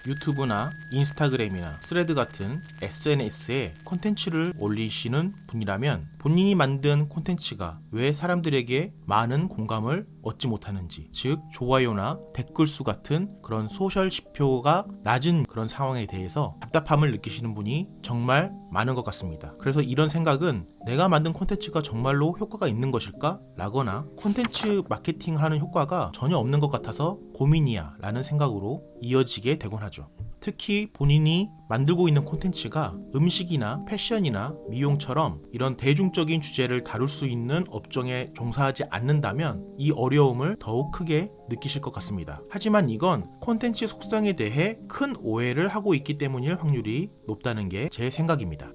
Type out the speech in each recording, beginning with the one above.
유튜브나 인스타그램이나 스레드 같은 SNS에 콘텐츠를 올리시는 분이라면 본인이 만든 콘텐츠가 왜 사람들에게 많은 공감을 얻지 못하는지, 즉 좋아요나 댓글 수 같은 그런 소셜 지표가 낮은 그런 상황에 대해서 답답함을 느끼시는 분이 정말 많은 것 같습니다. 그래서 이런 생각은 내가 만든 콘텐츠가 정말로 효과가 있는 것일까? 라거나 콘텐츠 마케팅하는 효과가 전혀 없는 것 같아서 고민이야 라는 생각으로 이어지게 되곤 하죠. 특히 본인이 만들고 있는 콘텐츠가 음식이나 패션이나 미용처럼 이런 대중적인 주제를 다룰 수 있는 업종에 종사하지 않는다면 이 어려움을 더욱 크게 느끼실 것 같습니다. 하지만 이건 콘텐츠 속성에 대해 큰 오해를 하고 있기 때문일 확률이 높다는 게 제 생각입니다.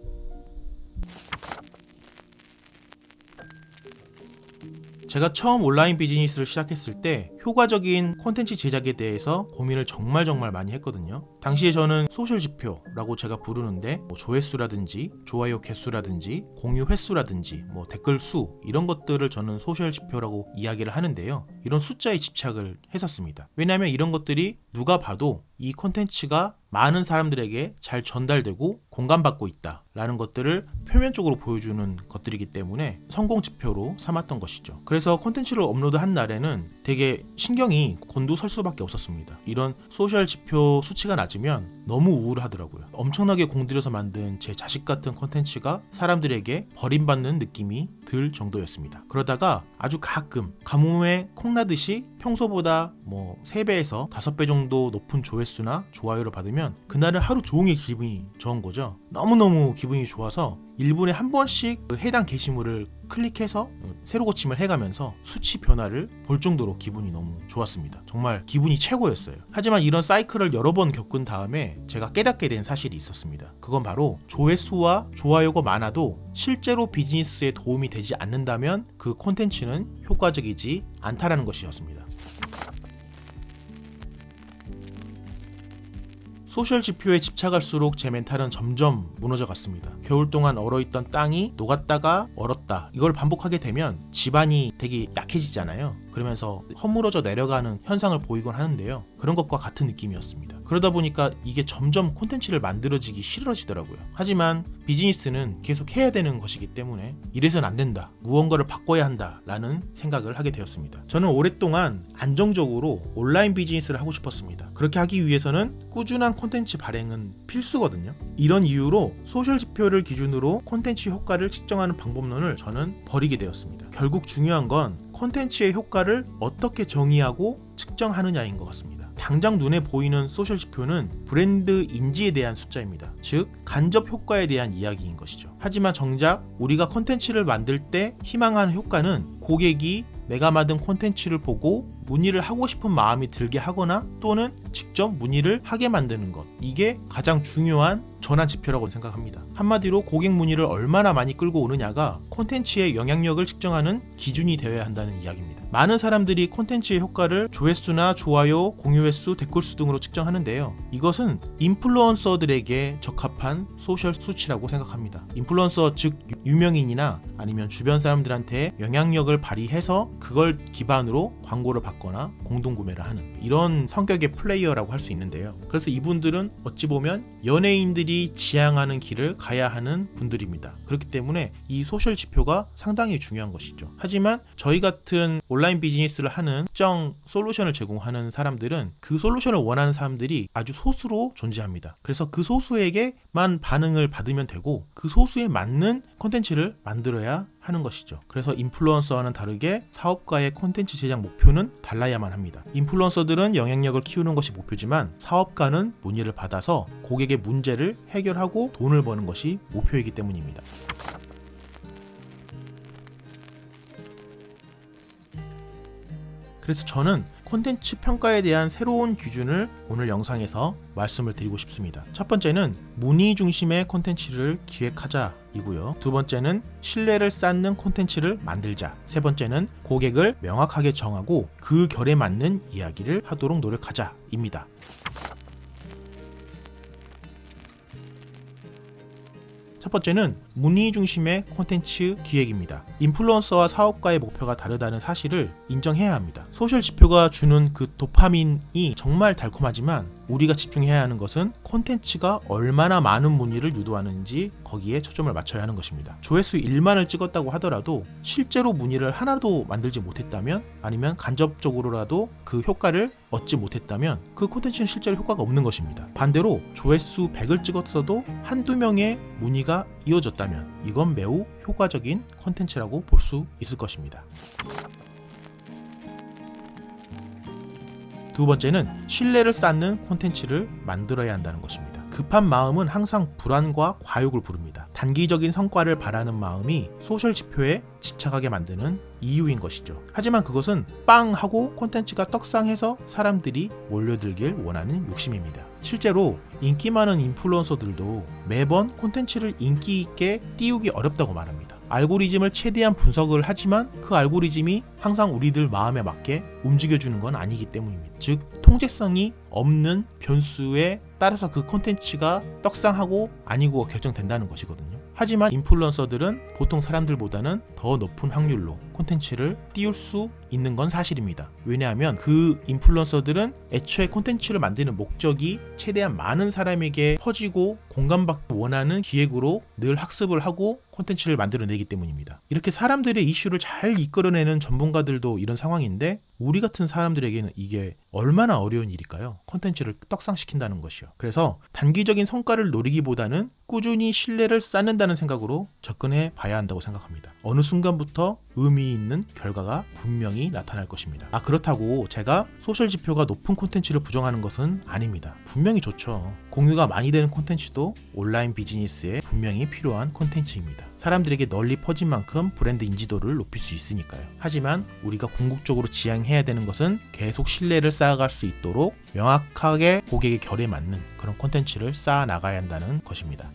제가 처음 온라인 비즈니스를 시작했을 때 효과적인 콘텐츠 제작에 대해서 고민을 정말 많이 했거든요. 당시에 저는 소셜 지표라고 제가 부르는데 조회수라든지 좋아요 개수라든지 공유 횟수라든지 댓글 수 이런 것들을 저는 소셜 지표라고 이야기를 하는데요. 이런 숫자에 집착을 했었습니다. 왜냐하면 이런 것들이 누가 봐도 이 콘텐츠가 많은 사람들에게 잘 전달되고 공감받고 있다 라는 것들을 표면적으로 보여주는 것들이기 때문에 성공 지표로 삼았던 것이죠. 그래서 콘텐츠를 업로드한 날에는 되게 신경이 곤두설 수밖에 없었습니다. 이런 소셜 지표 수치가 낮으면 너무 우울하더라고요. 엄청나게 공들여서 만든 제 자식 같은 콘텐츠가 사람들에게 버림받는 느낌이 들 정도였습니다. 그러다가 아주 가뭄에 콩나듯이 평소보다 3배에서 5배 정도 높은 조회수나 좋아요를 받으면 그날은 하루 종일 기분이 좋은 거죠. 너무너무 기분이 좋아서 1분에 한 번씩 해당 게시물을 클릭해서 새로 고침을 해가면서 수치 변화를 볼 정도로 기분이 너무 좋았습니다. 정말 기분이 최고였어요. 하지만 이런 사이클을 여러 번 겪은 다음에 제가 깨닫게 된 사실이 있었습니다. 그건 바로 조회수와 좋아요가 많아도 실제로 비즈니스에 도움이 되지 않는다면 그 콘텐츠는 효과적이지 않다라는 것이었습니다. 소셜 지표에 집착할수록 제 멘탈은 점점 무너져 갔습니다. 겨울 동안 얼어있던 땅이 녹았다가 얼었다. 이걸 반복하게 되면 지반이 되게 약해지잖아요. 그러면서 허물어져 내려가는 현상을 보이곤 하는데요. 그런 것과 같은 느낌이었습니다. 그러다 보니까 이게 점점 콘텐츠를 만들어지기 싫어지더라고요. 하지만 비즈니스는 계속 해야 되는 것이기 때문에 이래서는 안 된다. 무언가를 바꿔야 한다. 라는 생각을 하게 되었습니다. 저는 오랫동안 안정적으로 온라인 비즈니스를 하고 싶었습니다. 그렇게 하기 위해서는 꾸준한 콘텐츠 발행은 필수거든요. 이런 이유로 소셜 지표를 기준으로 콘텐츠 효과를 측정하는 방법론을 저는 버리게 되었습니다. 결국 중요한 건 콘텐츠의 효과를 어떻게 정의하고 측정하느냐인 것 같습니다. 당장 눈에 보이는 소셜 지표는 브랜드 인지에 대한 숫자입니다. 즉 간접 효과에 대한 이야기인 것이죠. 하지만 정작 우리가 콘텐츠를 만들 때 희망하는 효과는 고객이 내가 만든 콘텐츠를 보고 문의를 하고 싶은 마음이 들게 하거나 또는 직접 문의를 하게 만드는 것, 이게 가장 중요한 전환 지표라고 생각합니다. 한마디로 고객 문의를 얼마나 많이 끌고 오느냐가 콘텐츠의 영향력을 측정하는 기준이 되어야 한다는 이야기입니다. 많은 사람들이 콘텐츠의 효과를 조회수나 좋아요, 공유 횟수, 댓글 수 등으로 측정하는데요. 이것은 인플루언서들에게 적합한 소셜 수치라고 생각합니다. 인플루언서 즉 유명인이나 아니면 주변 사람들한테 영향력을 발휘해서 그걸 기반으로 광고를 받거나 공동구매를 하는 이런 성격의 플레이어라고 할 수 있는데요. 그래서 이분들은 어찌 보면 연예인들이 지향하는 길을 가야 하는 분들입니다. 그렇기 때문에 이 소셜 지표가 상당히 중요한 것이죠. 하지만 저희 같은 온라인 비즈니스를 하는 특정 솔루션을 제공하는 사람들은 그 솔루션을 원하는 사람들이 아주 소수로 존재합니다. 그래서 그 소수에게만 반응을 받으면 되고 그 소수에 맞는 콘텐츠를 만들어야 하는 것이죠. 그래서 인플루언서와는 다르게 사업가의 콘텐츠 제작 목표는 달라야만 합니다. 인플루언서들은 영향력을 키우는 것이 목표지만 사업가는 문의를 받아서 고객의 문제를 해결하고 돈을 버는 것이 목표이기 때문입니다. 그래서 저는 콘텐츠 평가에 대한 새로운 기준을 오늘 영상에서 말씀을 드리고 싶습니다. 첫 번째는 문의 중심의 콘텐츠를 기획하자 이고요. 두 번째는 신뢰를 쌓는 콘텐츠를 만들자. 세 번째는 고객을 명확하게 정하고 그 결에 맞는 이야기를 하도록 노력하자 입니다. 첫 번째는 문의 중심의 콘텐츠 기획입니다. 인플루언서와 사업가의 목표가 다르다는 사실을 인정해야 합니다. 소셜 지표가 주는 그 도파민이 정말 달콤하지만 우리가 집중해야 하는 것은 콘텐츠가 얼마나 많은 문의를 유도하는지 거기에 초점을 맞춰야 하는 것입니다. 조회수 1만을 찍었다고 하더라도 실제로 문의를 하나도 만들지 못했다면, 아니면 간접적으로라도 그 효과를 얻지 못했다면 그 콘텐츠는 실제로 효과가 없는 것입니다. 반대로 조회수 100을 찍었어도 한두 명의 문의가 이어졌다면 이건 매우 효과적인 콘텐츠라고 볼 수 있을 것입니다. 두 번째는 신뢰를 쌓는 콘텐츠를 만들어야 한다는 것입니다. 급한 마음은 항상 불안과 과욕을 부릅니다. 단기적인 성과를 바라는 마음이 소셜 지표에 집착하게 만드는 이유인 것이죠. 하지만 그것은 빵 하고 콘텐츠가 떡상해서 사람들이 몰려들길 원하는 욕심입니다. 실제로 인기 많은 인플루언서들도 매번 콘텐츠를 인기 있게 띄우기 어렵다고 말합니다. 알고리즘을 최대한 분석을 하지만 그 알고리즘이 항상 우리들 마음에 맞게 움직여주는 건 아니기 때문입니다. 즉 통제성이 없는 변수에 따라서 그 콘텐츠가 떡상하고 아니고 결정된다는 것이거든요. 하지만 인플루언서들은 보통 사람들보다는 더 높은 확률로 콘텐츠를 띄울 수 있는 건 사실입니다. 왜냐하면 그 인플루언서들은 애초에 콘텐츠를 만드는 목적이 최대한 많은 사람에게 퍼지고 공감받고 원하는 기획으로 늘 학습을 하고 콘텐츠를 만들어내기 때문입니다. 이렇게 사람들의 이슈를 잘 이끌어내는 전문가들도 이런 상황인데 우리 같은 사람들에게는 이게 얼마나 어려운 일일까요? 콘텐츠를 떡상시킨다는 것이요. 그래서 단기적인 성과를 노리기보다는 꾸준히 신뢰를 쌓는다는 생각으로 접근해 봐야 한다고 생각합니다. 어느 순간부터 의미 있는 결과가 분명히 나타날 것입니다. 그렇다고 제가 소셜 지표가 높은 콘텐츠를 부정하는 것은 아닙니다. 분명히 좋죠. 공유가 많이 되는 콘텐츠도 온라인 비즈니스에 분명히 필요한 콘텐츠입니다. 사람들에게 널리 퍼진 만큼 브랜드 인지도를 높일 수 있으니까요. 하지만 우리가 궁극적으로 지향해야 되는 것은 계속 신뢰를 쌓아갈 수 있도록 명확하게 고객의 결에 맞는 그런 콘텐츠를 쌓아 나가야 한다는 것입니다.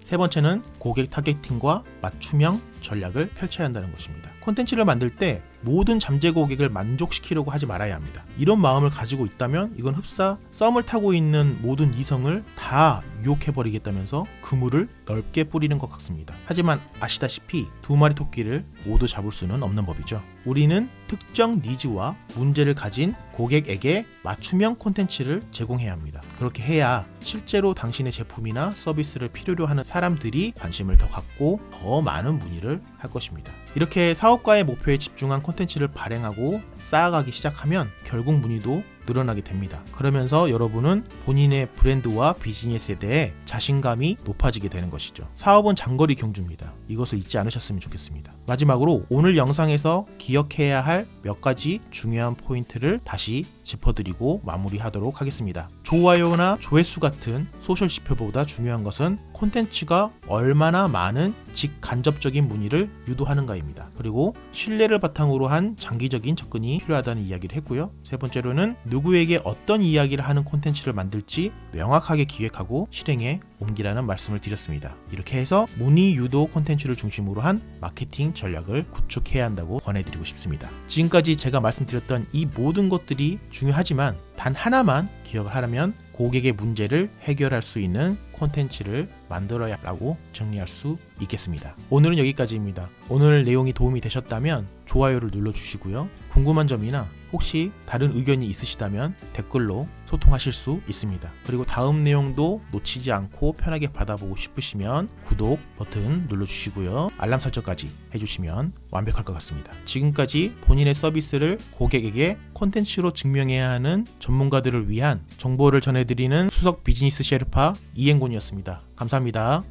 세 번째는 고객 타겟팅과 맞춤형 전략을 펼쳐야 한다는 것입니다. 콘텐츠를 만들 때 모든 잠재 고객을 만족시키려고 하지 말아야 합니다. 이런 마음을 가지고 있다면 이건 흡사 썸을 타고 있는 모든 이성을 다 유혹해버리겠다면서 그물을 넓게 뿌리는 것 같습니다. 하지만 아시다시피 두 마리 토끼를 모두 잡을 수는 없는 법이죠. 우리는 특정 니즈와 문제를 가진 고객에게 맞춤형 콘텐츠를 제공해야 합니다. 그렇게 해야 실제로 당신의 제품이나 서비스를 필요로 하는 사람들이 관심을 더 갖고 더 많은 문의를 할 것입니다. 이렇게 사업가의 목표에 집중한 콘텐츠를 발행하고 쌓아가기 시작하면 결국 문의도 늘어나게 됩니다. 그러면서 여러분은 본인의 브랜드와 비즈니스에 대해 자신감이 높아지게 되는 것이죠. 사업은 장거리 경주입니다. 이것을 잊지 않으셨으면 좋겠습니다. 마지막으로 오늘 영상에서 기억해야 할 몇 가지 중요한 포인트를 다시 짚어드리고 마무리하도록 하겠습니다. 좋아요나 조회수 같은 소셜 지표보다 중요한 것은 콘텐츠가 얼마나 많은 직간접적인 문의를 유도하는가입니다. 그리고 신뢰를 바탕으로 한 장기적인 접근이 필요하다는 이야기를 했고요. 세 번째로는 누구에게 어떤 이야기를 하는 콘텐츠를 만들지 명확하게 기획하고 실행에 옮기라는 말씀을 드렸습니다. 이렇게 해서 문의 유도 콘텐츠를 중심으로 한 마케팅 전략을 구축해야 한다고 권해드리고 싶습니다. 지금까지 제가 말씀드렸던 이 모든 것들이 중요하지만 단 하나만 기억을 하려면 고객의 문제를 해결할 수 있는 콘텐츠를 만들어야 라고 정리할 수 있겠습니다. 오늘은 여기까지입니다. 오늘 내용이 도움이 되셨다면 좋아요를 눌러주시고요. 궁금한 점이나 혹시 다른 의견이 있으시다면 댓글로 소통하실 수 있습니다. 그리고 다음 내용도 놓치지 않고 편하게 받아보고 싶으시면 구독 버튼 눌러주시고요. 알람 설정까지 해주시면 완벽할 것 같습니다. 지금까지 본인의 서비스를 고객에게 콘텐츠로 증명해야 하는 전문가들을 위한 정보를 전해드리는 수석 비즈니스 셰르파 이행곤이었습니다. 감사합니다.